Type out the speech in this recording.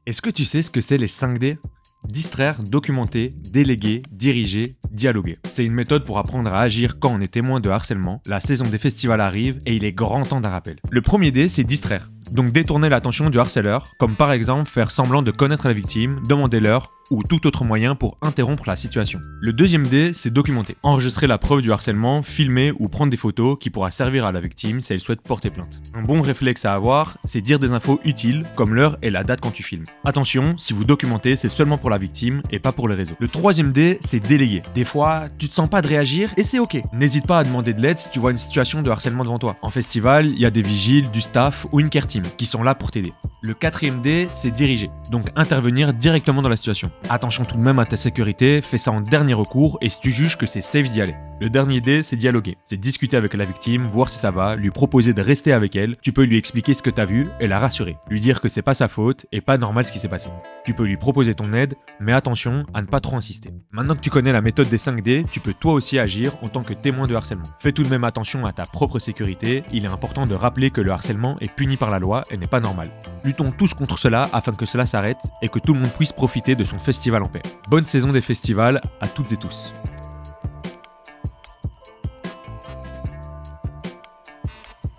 Est-ce que tu sais ce que c'est les 5D? Distraire, documenter, déléguer, diriger, dialoguer. C'est une méthode pour apprendre à agir quand on est témoin de harcèlement. La saison des festivals arrive et il est grand temps d'un rappel. Le premier D, c'est distraire. Donc détourner l'attention du harceleur, comme par exemple faire semblant de connaître la victime, demander l'heure, ou tout autre moyen pour interrompre la situation. Le deuxième D, c'est documenter. Enregistrer la preuve du harcèlement, filmer ou prendre des photos qui pourra servir à la victime si elle souhaite porter plainte. Un bon réflexe à avoir, c'est dire des infos utiles, comme l'heure et la date quand tu filmes. Attention, si vous documentez, c'est seulement pour la victime et pas pour les réseaux. Le troisième D, c'est déléguer. Des fois, tu te sens pas de réagir et c'est ok. N'hésite pas à demander de l'aide si tu vois une situation de harcèlement devant toi. En festival, il y a des vigiles, du staff ou une care team qui sont là pour t'aider. Le quatrième D, c'est diriger. Donc intervenir directement dans la situation. Attention tout de même à ta sécurité, fais ça en dernier recours et si tu juges que c'est safe d'y aller. Le dernier D, c'est dialoguer. C'est discuter avec la victime, voir si ça va, lui proposer de rester avec elle. Tu peux lui expliquer ce que t'as vu et la rassurer. Lui dire que c'est pas sa faute et pas normal ce qui s'est passé. Tu peux lui proposer ton aide, mais attention à ne pas trop insister. Maintenant que tu connais la méthode des 5D, tu peux toi aussi agir en tant que témoin de harcèlement. Fais tout de même attention à ta propre sécurité, il est important de rappeler que le harcèlement est puni par la loi et n'est pas normal. Luttons tous contre cela afin que cela s'arrête et que tout le monde puisse profiter de son festival en paix. Bonne saison des festivals à toutes et tous.